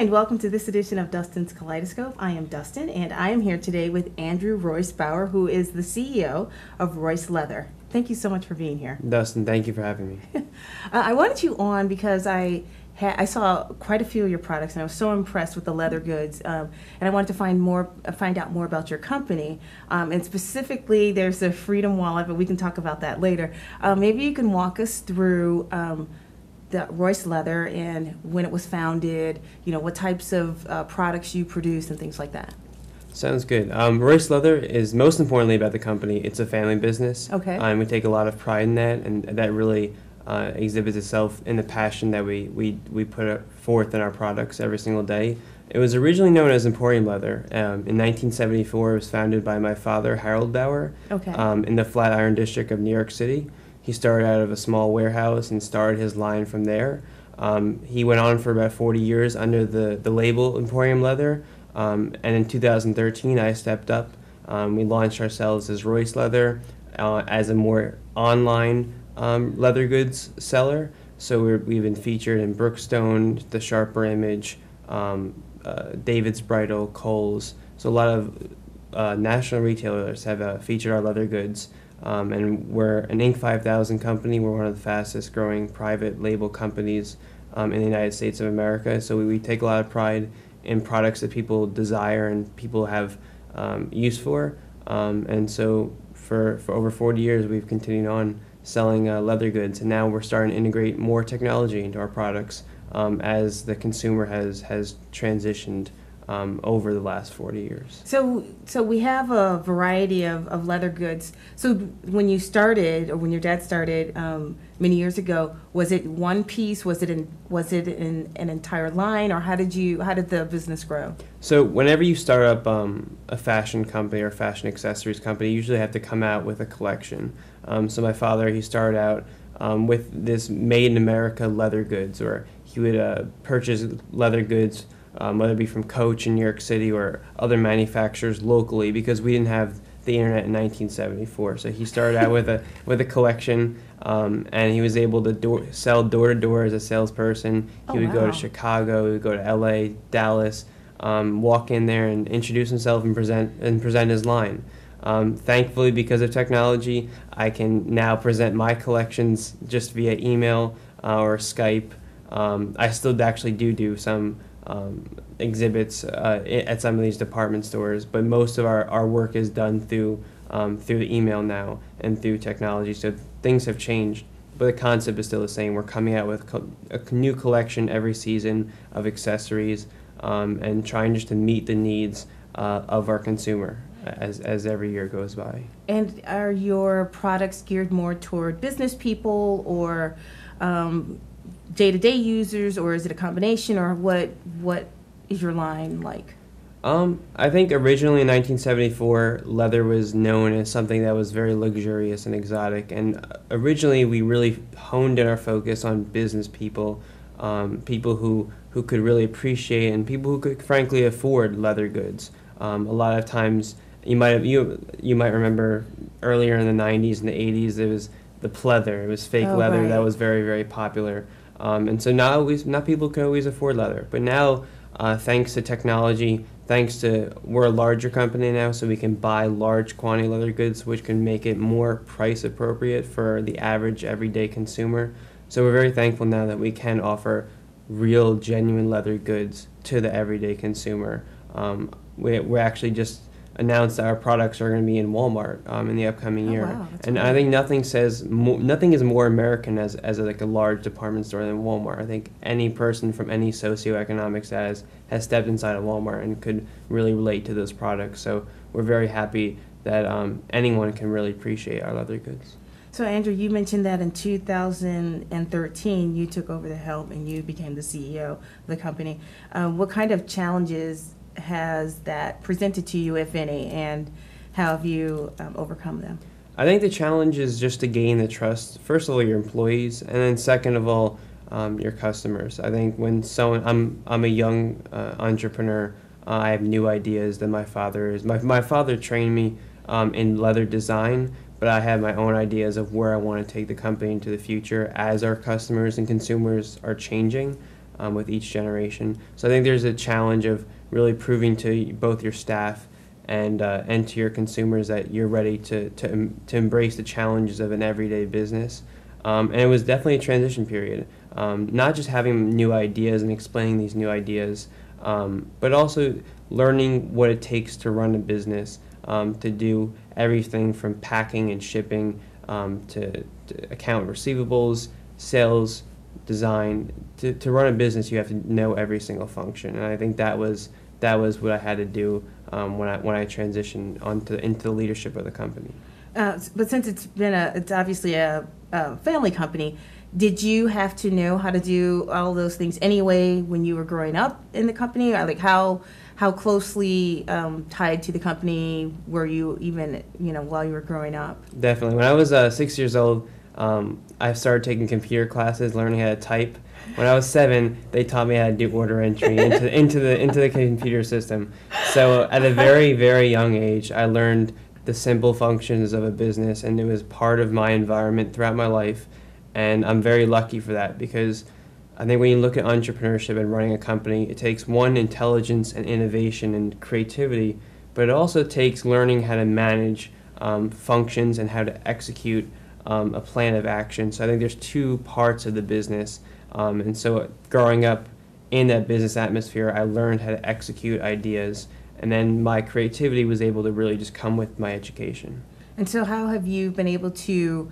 and welcome to this edition of Dustin's Kaleidoscope. I am Dustin, and I am here today with Andrew Royce Bauer, who is the CEO of Royce Leather. Thank you so much for being here. Dustin, thank you for having me. I wanted you on because I saw quite a few of your products, and I was so impressed with the leather goods. And I wanted to find out more about your company. And specifically, there's the Freedom Wallet, but we can talk about that later. Maybe you can walk us through the Royce Leather and when it was founded. You know, what types of products you produce and things like that. Sounds good. Royce Leather is most importantly about the company. It's a family business. Okay. And we take a lot of pride in that, and that really exhibits itself in the passion that we put forth in our products every single day. It was originally known as Emporium Leather. In 1974, it was founded by my father, Harold Bauer, Okay. In the Flatiron District of New York City. He started out of a small warehouse and started his line from there. He went on for about 40 years under the label Emporium Leather. And in 2013, I stepped up. We launched ourselves as Royce Leather as a more online leather goods seller. So we've been featured in Brookstone, The Sharper Image, David's Bridal, Kohl's. So a lot of national retailers have featured our leather goods. And we're an Inc. 5000 company. We're one of the fastest growing private label companies in the United States of America. So we take a lot of pride in products that people desire and people have use for. And so for over 40 years, we've continued on selling leather goods. And now we're starting to integrate more technology into our products as the consumer has transitioned over the last 40 years. So we have a variety of leather goods. So when you started, or when your dad started many years ago, was it one piece? Was it in an entire line, or how did the business grow? So whenever you start up a fashion company or a fashion accessories company, you usually have to come out with a collection. So my father, he started out with this made in America leather goods, or he would purchase leather goods, whether it be from Coach in New York City or other manufacturers locally, because we didn't have the internet in 1974. So he started out with a collection, and he was able to sell door to door as a salesperson. He would go to Chicago, he would go to LA, Dallas, walk in there and introduce himself and present his line. Thankfully, because of technology, I can now present my collections just via email or Skype. I still actually do some exhibits at some of these department stores, but most of our work is done through email now and through technology. So things have changed, but the concept is still the same. We're coming out with a new collection every season of accessories, and trying just to meet the needs of our consumer as every year goes by. And are your products geared more toward business people or day-to-day users, or is it a combination, or what is your line like? I think originally in 1974, leather was known as something that was very luxurious and exotic, and originally we really honed in our focus on business people, people who could really appreciate and people who could frankly afford leather goods. A lot of times you might remember earlier in the 90s and the 80s, there was the pleather. It was fake leather, right. that was very, very popular. And so not people can always afford leather. But now, thanks to technology, we're a larger company now, so we can buy large quantity leather goods, which can make it more price appropriate for the average everyday consumer. So we're very thankful now that we can offer real, genuine leather goods to the everyday consumer. We actually just announced that our products are going to be in Walmart in the upcoming year. Wow, and great. I think nothing is more American as a large department store than Walmart. I think any person from any socioeconomic status has stepped inside a Walmart and could really relate to those products. So we're very happy that anyone can really appreciate our leather goods. So Andrew, you mentioned that in 2013 you took over the helm and you became the CEO of the company. What kind of challenges has that presented to you, if any, and how have you overcome them? I think the challenge is just to gain the trust, first of all, your employees, and then second of all, your customers. I think when I'm a young entrepreneur, I have new ideas than my father is. My father trained me in leather design, but I have my own ideas of where I want to take the company into the future as our customers and consumers are changing. with each generation. So I think there's a challenge of really proving to both your staff and to your consumers that you're ready to embrace the challenges of an everyday business. And it was definitely a transition period. Not just having new ideas and explaining these new ideas, but also learning what it takes to run a business, to do everything from packing and shipping to account receivables, sales, design. To run a business, you have to know every single function, and I think that was what I had to do when I transitioned into the leadership of the company. But since it's obviously a family company, did you have to know how to do all those things anyway when you were growing up in the company? Or like how closely tied to the company were you even, while you were growing up? Definitely. When I was 6 years old, I started taking computer classes, learning how to type. When I was 7, they taught me how to do order entry into the computer system. So at a very, very young age, I learned the simple functions of a business, and it was part of my environment throughout my life. And I'm very lucky for that, because I think when you look at entrepreneurship and running a company, it takes one, intelligence and innovation and creativity, but it also takes learning how to manage functions and how to execute a plan of action. So I think there's two parts of the business. And so growing up in that business atmosphere, I learned how to execute ideas, and then my creativity was able to really just come with my education. And so how have you been able to,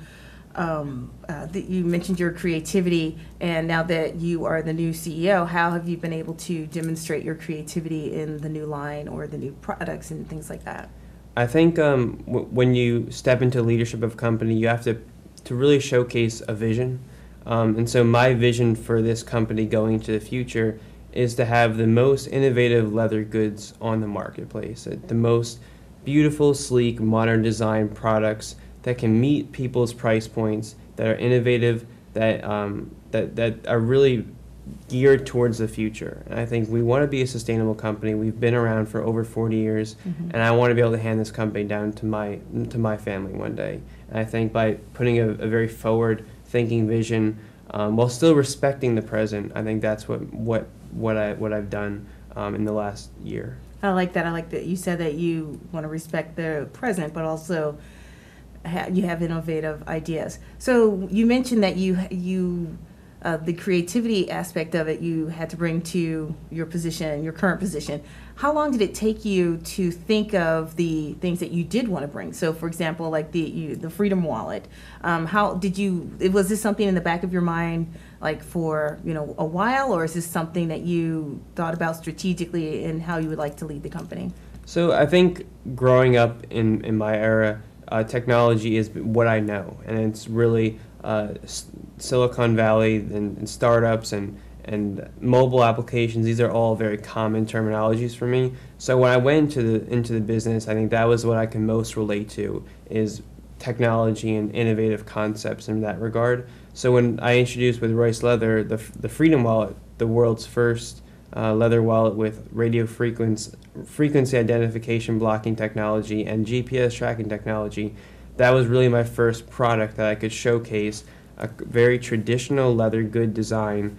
you mentioned your creativity, and now that you are the new CEO, how have you been able to demonstrate your creativity in the new line or the new products and things like that? I think when you step into leadership of a company, you have to really showcase a vision. And so my vision for this company going into the future is to have the most innovative leather goods on the marketplace, the most beautiful, sleek, modern design products that can meet people's price points, that are innovative, that are really geared towards the future. And I think we want to be a sustainable company. We've been around for over 40 years, and I want to be able to hand this company down to my family one day. And I think by putting a very forward-thinking vision, while still respecting the present, I think that's what I've done in the last year. I like that. I like that you said that you want to respect the present, but also you have innovative ideas. So you mentioned that you the creativity aspect of it you had to bring to your position, your current position. How long did it take you to think of the things that you did want to bring? So, for example, like the Freedom Wallet. How did you? Was this something in the back of your mind, like for a while, or is this something that you thought about strategically in how you would like to lead the company? So I think growing up in my era, technology is what I know, and it's really Silicon Valley and startups and mobile applications. These are all very common terminologies for me. So when I went into the business, I think that was what I can most relate to, is technology and innovative concepts in that regard. So when I introduced with Royce Leather the Freedom Wallet, the world's first leather wallet with radio frequency identification blocking technology and GPS tracking technology, that was really my first product that I could showcase a very traditional leather good design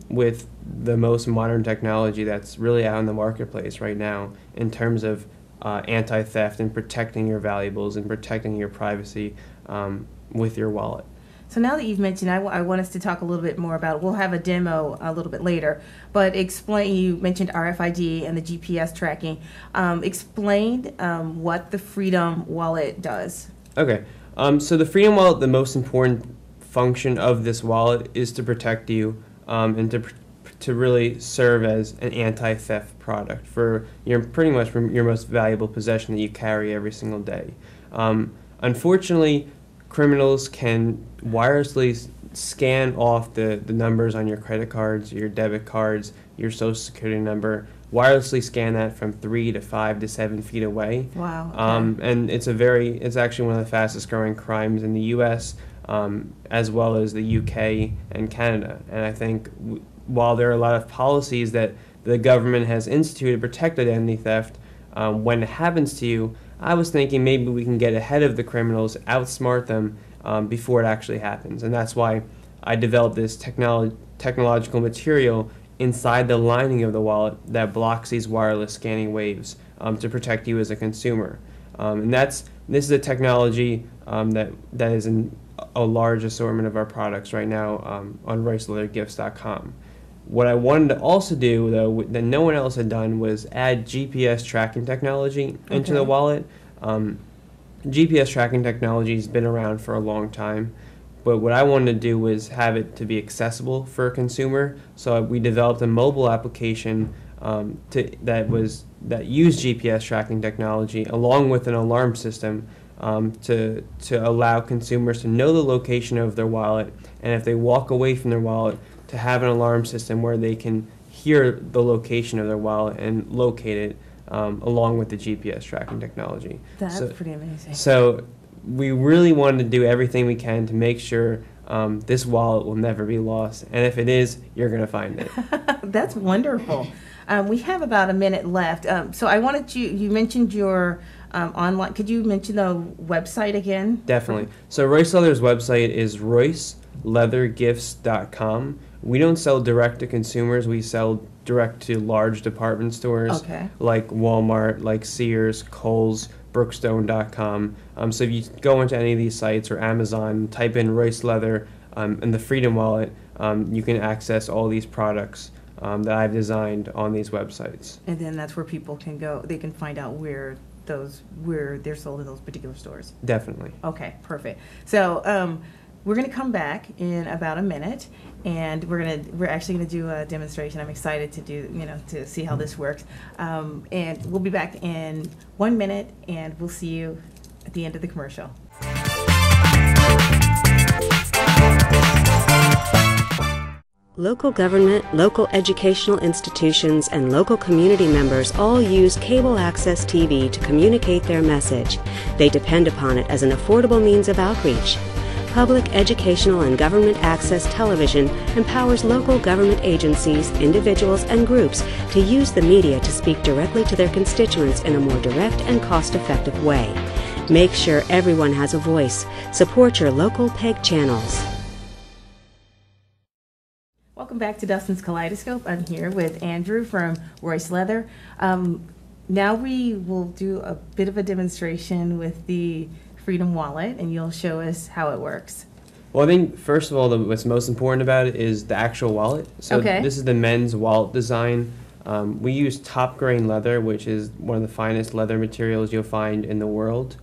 with the most modern technology that's really out in the marketplace right now in terms of anti-theft and protecting your valuables and protecting your privacy with your wallet. So now that you've mentioned, I want us to talk a little bit more about it. We'll have a demo a little bit later, but explain, you mentioned RFID and the GPS tracking. Explain what the Freedom Wallet does. Okay, so the Freedom Wallet, the most important function of this wallet is to protect you and to really serve as an anti-theft product for pretty much your most valuable possession that you carry every single day. Unfortunately, criminals can wirelessly scan off the numbers on your credit cards, your debit cards, your social security number, wirelessly scan that from 3 to 5 to 7 feet away. Wow. Okay. And it's actually one of the fastest growing crimes in the U.S. As well as the U.K. and Canada. And I think while there are a lot of policies that the government has instituted to protect identity theft, when it happens to you, I was thinking maybe we can get ahead of the criminals, outsmart them before it actually happens. And that's why I developed this technological material inside the lining of the wallet that blocks these wireless scanning waves to protect you as a consumer. And this is a technology that is in a large assortment of our products right now on RoyceLeatherGifts.com. What I wanted to also do, though, that no one else had done, was add GPS tracking technology into the wallet. GPS tracking technology has been around for a long time, but what I wanted to do was have it to be accessible for a consumer. So we developed a mobile application that used GPS tracking technology along with an alarm system to allow consumers to know the location of their wallet, and if they walk away from their wallet, to have an alarm system where they can hear the location of their wallet and locate it along with the GPS tracking technology. That's pretty amazing. So we really wanted to do everything we can to make sure this wallet will never be lost, and if it is, you're going to find it. That's wonderful. We have about a minute left. So I wanted you mentioned your online, could you mention the website again? Definitely. So Royce Leather's website is RoyceLeatherGifts.com. We don't sell direct to consumers. We sell direct to large department stores like Walmart, like Sears, Kohl's, Brookstone.com. So if you go into any of these sites or Amazon, type in Royce Leather and the Freedom Wallet, you can access all these products that I've designed on these websites. And then that's where people can go. They can find out where they're sold in those particular stores. Definitely. Okay, perfect. So we're going to come back in about a minute, and we're actually going to do a demonstration. I'm excited to see how this works. And we'll be back in 1 minute, and we'll see you at the end of the commercial. Local government, local educational institutions, and local community members all use cable access TV to communicate their message. They depend upon it as an affordable means of outreach. Public, educational, and government access television empowers local government agencies, individuals, and groups to use the media to speak directly to their constituents in a more direct and cost-effective way. Make sure everyone has a voice. Support your local PEG channels. Welcome back to Dustin's Kaleidoscope. I'm here with Andrew from Royce Leather. Now we will do a bit of a demonstration with the Freedom Wallet, and you'll show us how it works. Well, I think first of all, what's most important about it is the actual wallet. So this is the men's wallet design. We use top grain leather, which is one of the finest leather materials you'll find in the world.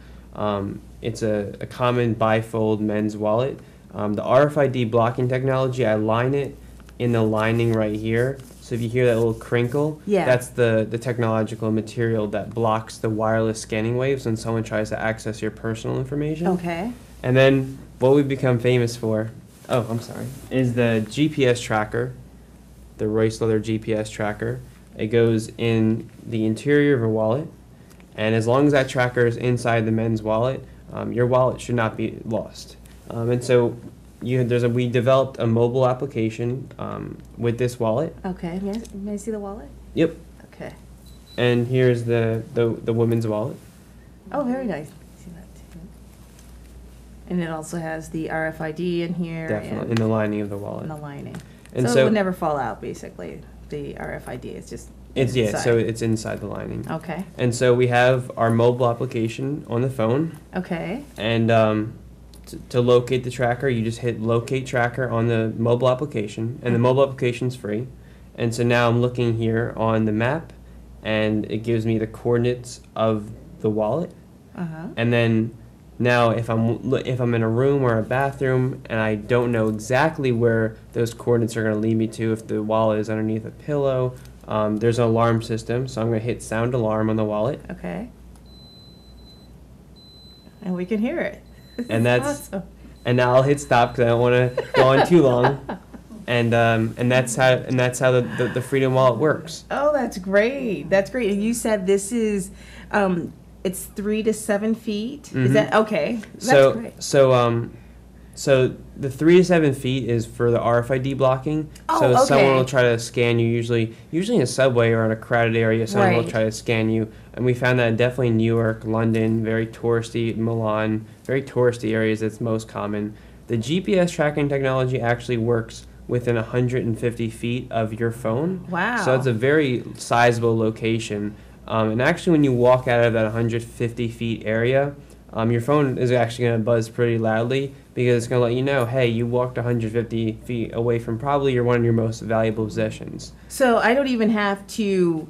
It's a common bifold men's wallet. The RFID blocking technology, I line it in the lining right here. So if you hear that little crinkle, that's the technological material that blocks the wireless scanning waves when someone tries to access your personal information. Okay. And then what we've become famous for, is the GPS tracker, the Royce Leather GPS tracker. It goes in the interior of a wallet, and as long as that tracker is inside the men's wallet, your wallet should not be lost. And so we developed a mobile application with this wallet. Okay, may I see the wallet? Yep. Okay. And here's the women's wallet. Oh, very nice. See that too. And it also has the RFID in here. Definitely, in the lining of the wallet. In the lining. And so it would never fall out, basically. The RFID is just inside. So it's inside the lining. Okay. And so we have our mobile application on the phone. Okay. And to locate the tracker, you just hit locate tracker on the mobile application, and the mobile application's free. And so now I'm looking here on the map, and it gives me the coordinates of the wallet. And then now if I'm in a room or a bathroom and I don't know exactly where those coordinates are going to lead me to, if the wallet is underneath a pillow, there's an alarm system, so I'm going to hit sound alarm on the wallet. Okay. And we can hear it. And that's awesome. And now I'll hit stop because I don't want to go on too long. And that's how the Freedom Wallet works. Oh, that's great. That's great. And you said this is it's 3 to 7 feet. Mm-hmm. Is that okay? That's great. So the 3 to 7 feet is for the RFID blocking. Oh, so okay. someone will try to scan you, usually in a subway or in a crowded area. Someone will Right. try to scan you, and we found that definitely New York, London, very touristy, Milan, very touristy areas. It's most common. The GPS tracking technology actually works within 150 feet of your phone. Wow. So it's a very sizable location. And actually, when you walk out of that 150 feet area, your phone is actually going to buzz pretty loudly because it's going to let you know, hey, you walked 150 feet away from probably one of your most valuable possessions. So I don't even have to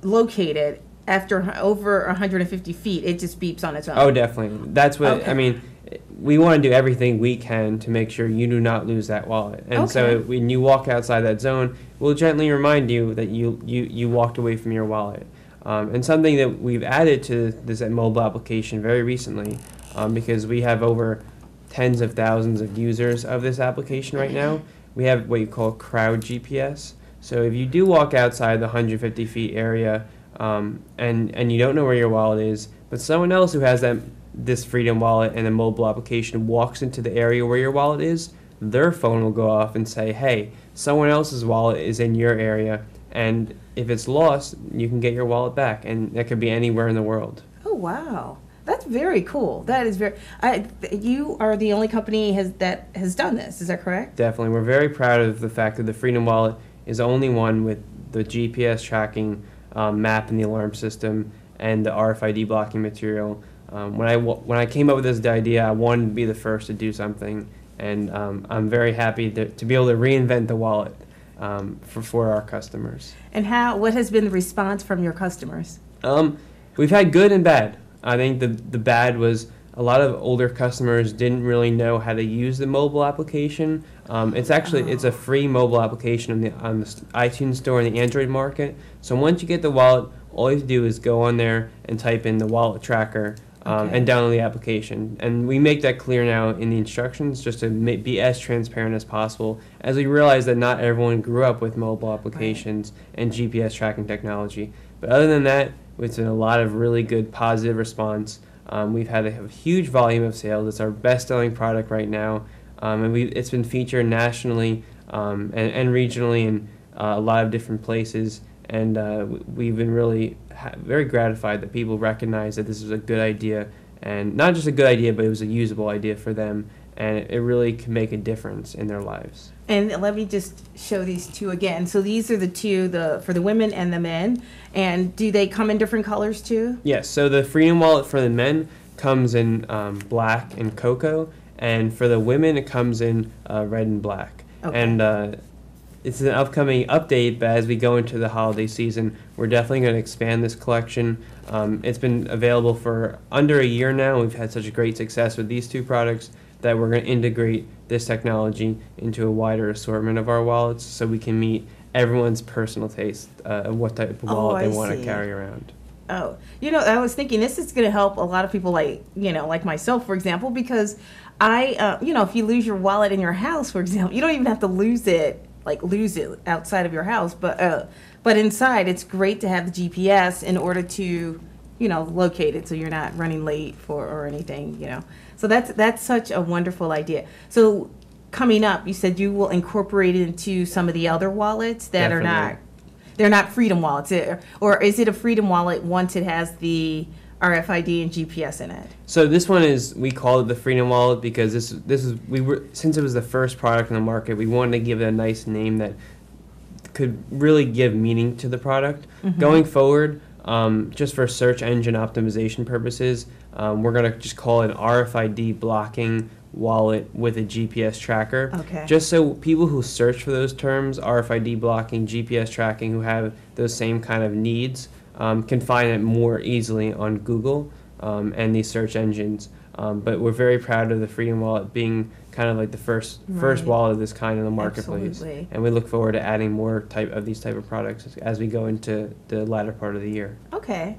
locate it after over 150 feet. It just beeps on its own. Oh, definitely. That's what, Okay. I mean, we want to do everything we can to make sure you do not lose that wallet. And so Okay. when you walk outside that zone, we'll gently remind you that you walked away from your wallet. And something that we've added to this mobile application very recently, because we have over tens of thousands of users of this application right now, we have what you call crowd GPS. So if you do walk outside the 150 feet area and you don't know where your wallet is, but someone else who has this Freedom Wallet and a mobile application walks into the area where your wallet is, their phone will go off and say, hey, someone else's wallet is in your area, and if it's lost, you can get your wallet back, and that could be anywhere in the world. Oh, wow. That's very cool. That is very. You are the only company that has done this. Is that correct? Definitely. We're very proud of the fact that the Freedom Wallet is the only one with the GPS tracking map and the alarm system and the RFID blocking material. When I came up with this idea, I wanted to be the first to do something, and I'm very happy to be able to reinvent the wallet for our customers. And what has been the response from your customers? We've had good and bad. I think the bad was a lot of older customers didn't really know how to use the mobile application. It's a free mobile application on the iTunes store in the Android market. So once you get the wallet, all you have to do is go on there and type in the wallet tracker and download the application. And we make that clear now in the instructions just to be as transparent as possible, as we realize that not everyone grew up with mobile applications and GPS tracking technology. But other than that, it's been a lot of really good positive response. We've had a huge volume of sales. It's our best-selling product right now, and it's been featured nationally and regionally in a lot of different places. And we've been really very gratified that people recognize that this is a good idea, and not just a good idea, but it was a usable idea for them, and it really can make a difference in their lives. And let me just show these two again. So these are the two, for the women and the men. And do they come in different colors too? Yes. So the Freedom Wallet for the men comes in black and cocoa, and for the women it comes in red and black. Okay. And it's an upcoming update, but as we go into the holiday season, we're definitely going to expand this collection. It's been available for under a year now. We've had such a great success with these two products that we're going to integrate this technology into a wider assortment of our wallets so we can meet everyone's personal taste of what type of wallet they want to carry around. Oh, I was thinking this is going to help a lot of people like myself, for example, because if you lose your wallet in your house, for example, you don't even have to lose it outside of your house, but inside, it's great to have the GPS in order to, locate it so you're not running late or anything, So that's such a wonderful idea. So coming up, you said you will incorporate it into some of the other wallets that Definitely. they're not Freedom wallets, or is it a Freedom wallet once it has the RFID and GPS in it? So this one we call it the Freedom Wallet because since it was the first product in the market, we wanted to give it a nice name that could really give meaning to the product. Mm-hmm. Going forward, just for search engine optimization purposes, we're going to just call it an RFID blocking wallet with a GPS tracker. Okay. Just so people who search for those terms, RFID blocking, GPS tracking, who have those same kind of needs, can find it more easily on Google and these search engines. But we're very proud of the Freedom Wallet being kind of like the first wallet of this kind in the marketplace. Absolutely. And we look forward to adding more of these type of products as we go into the latter part of the year. Okay.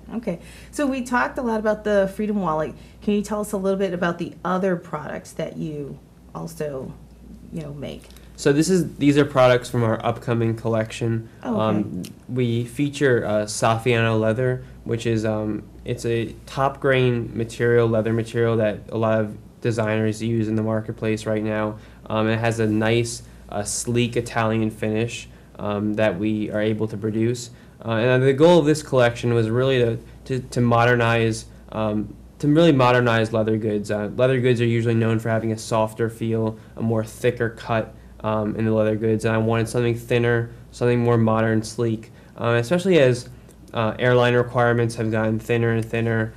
So we talked a lot about the Freedom Wallet. Can you tell us a little bit about the other products that you also, make? So these are products from our upcoming collection. Oh, okay. We feature Saffiano leather, which is it's a top grain leather material that a lot of designers use in the marketplace right now. It has a nice, sleek Italian finish that we are able to produce. And the goal of this collection was really to modernize to really modernize leather goods. Leather goods are usually known for having a softer feel, a more thicker cut in the leather goods, and I wanted something thinner, something more modern, sleek, especially as airline requirements have gotten thinner and thinner.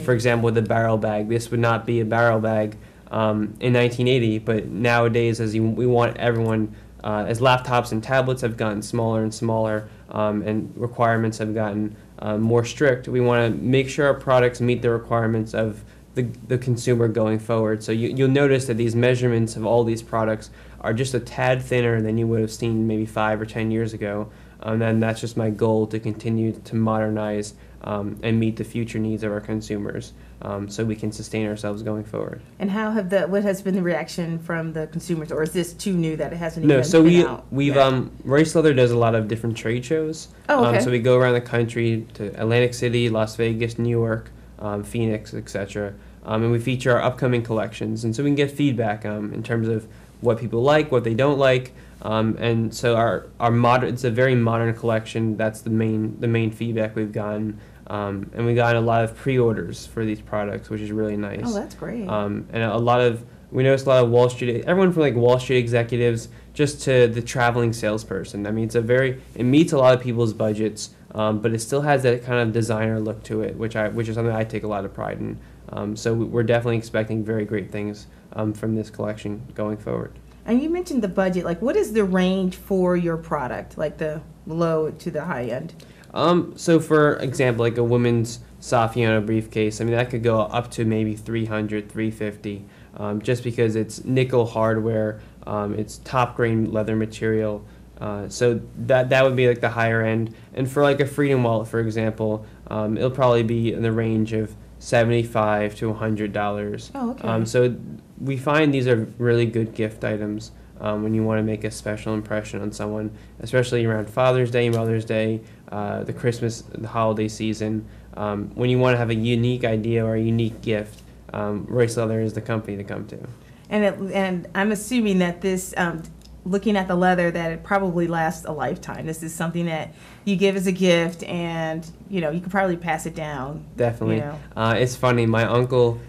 For example, with the barrel bag, this would not be a barrel bag in 1980, but nowadays, we want everyone, as laptops and tablets have gotten smaller and smaller, and requirements have gotten more strict, we want to make sure our products meet the requirements of the consumer going forward. So you'll notice that these measurements of all these products are just a tad thinner than you would have seen maybe 5 or 10 years ago. And then that's just my goal, to continue to modernize and meet the future needs of our consumers, so we can sustain ourselves going forward. And what has been the reaction from the consumers, or is this too new that it hasn't No, even so been out? we've Royce Leather does a lot of different trade shows. Oh, okay. So we go around the country to Atlantic City, Las Vegas, New York, Phoenix, etc. And we feature our upcoming collections, and so we can get feedback in terms of what people like, what they don't like. And so it's a very modern collection. That's the main feedback we've gotten. And we got a lot of pre-orders for these products, which is really nice. Oh, that's great. And we noticed a lot of Wall Street, everyone from like Wall Street executives just to the traveling salesperson. I mean, it meets a lot of people's budgets, but it still has that kind of designer look to it, which is something I take a lot of pride in. So we're definitely expecting very great things from this collection going forward. And you mentioned the budget. Like, what is the range for your product, like the low to the high end? So for example, like a women's Saffiano briefcase, I mean, that could go up to maybe $300, $350, just because it's nickel hardware, it's top grain leather material. So that would be like the higher end. And for like a Freedom wallet, for example, it'll probably be in the range of $75 to $100. Oh, okay. So we find these are really good gift items when you want to make a special impression on someone, especially around Father's Day, Mother's Day, the Christmas, the holiday season. When you want to have a unique idea or a unique gift, Royce Leather is the company to come to. And I'm assuming that this, looking at the leather, that it probably lasts a lifetime. This is something that you give as a gift, and you could probably pass it down. Definitely. It's funny. My uncle,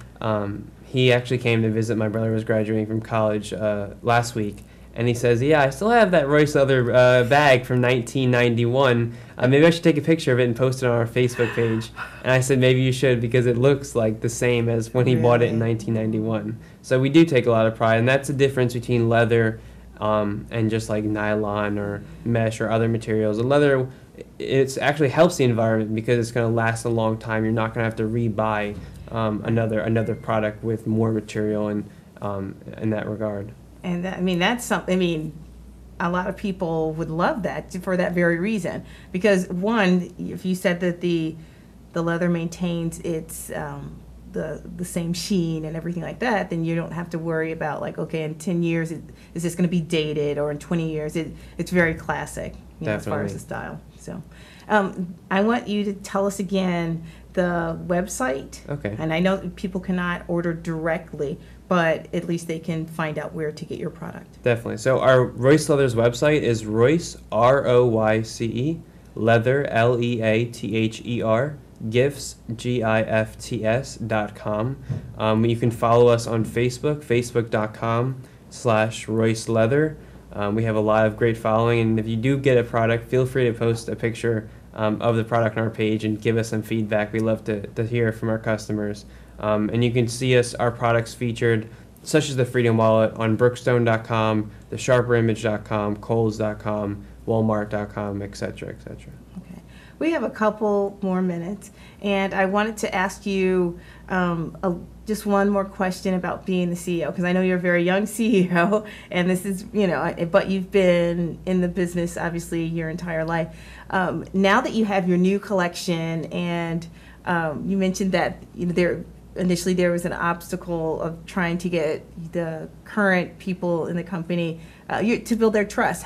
he actually came to visit. My brother was graduating from college last week, and he says, "Yeah, I still have that Royce Leather bag from 1991. Maybe I should take a picture of it and post it on our Facebook page." And I said, "Maybe you should, because it looks like the same as when he bought it in 1991." So we do take a lot of pride, and that's the difference between leather and just like nylon or mesh or other materials. The leather, it actually helps the environment because it's going to last a long time. You're not going to have to rebuy another product with more material and in that regard. And that's something. A lot of people would love that for that very reason. Because one, if you said that the leather maintains its the same sheen and everything like that, then you don't have to worry about like, okay, in 10 years is this going to be dated, or in 20 years it's very classic, as far as the style. So I want you to tell us again the website. Okay. And I know people cannot order directly, but at least they can find out where to get your product. Definitely. So our Royce Leather's website is Royce, ROYCE, Leather, LEATHER, gifts, GIFTS.com. You can follow us on Facebook, facebook.com/Royce Leather. We have a lot of great following, and if you do get a product, feel free to post a picture of the product on our page and give us some feedback. We love to hear from our customers. And you can see our products featured, such as the Freedom Wallet, on Brookstone.com, thesharperimage.com, Kohl's.com, Walmart.com, etc., etc. Okay. We have a couple more minutes, and I wanted to ask you just one more question about being the CEO, because I know you're a very young CEO, and this is, but you've been in the business, obviously, your entire life. Now that you have your new collection, and you mentioned that initially there was an obstacle of trying to get the current people in the company to build their trust.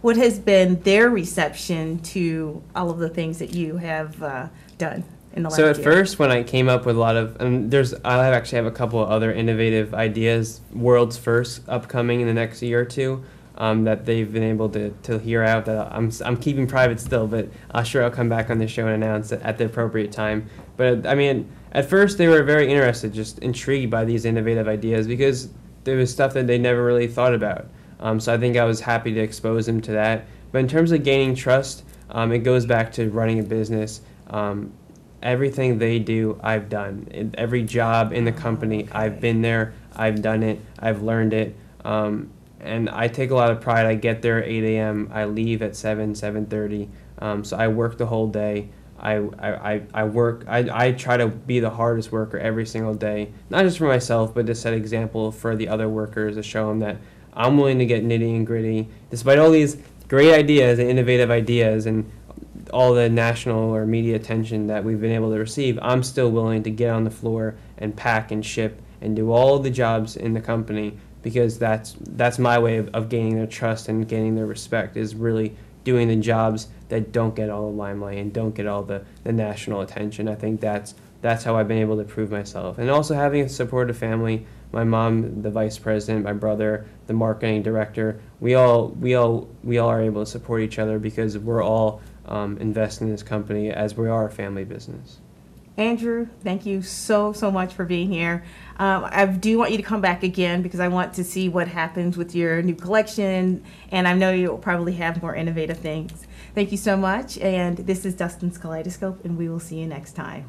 What has been their reception to all of the things that you have done in the last year? So at first, when I came up with a lot of, and I actually have a couple of other innovative ideas, world's first, upcoming in the next year or two. that they've been able to hear out that I'm keeping private still, but sure, I'll come back on the show and announce it at the appropriate time. But I mean, at first they were very interested, just intrigued by these innovative ideas because there was stuff that they never really thought about. So I think I was happy to expose them to that. But in terms of gaining trust, it goes back to running a business. Everything they do, I've done. In every job in the company, I've been there, I've done it, I've learned it. And I take a lot of pride. I get there at 8 a.m., I leave at 7:30. So I work the whole day. I try to be the hardest worker every single day, not just for myself, but to set example for the other workers, to show them that I'm willing to get nitty and gritty. Despite all these great ideas and innovative ideas and all the national or media attention that we've been able to receive, I'm still willing to get on the floor and pack and ship and do all the jobs in the company, because that's my way of gaining their trust and gaining their respect, is really doing the jobs that don't get all the limelight and don't get all the national attention. I think that's how I've been able to prove myself. And also having a supportive family, my mom, the vice president, my brother, the marketing director, we all are able to support each other because we're all investing in this company as we are a family business. Andrew, thank you so much for being here. I do want you to come back again because I want to see what happens with your new collection, and I know you'll probably have more innovative things. Thank you so much, and this is Dustin's Kaleidoscope, and we will see you next time.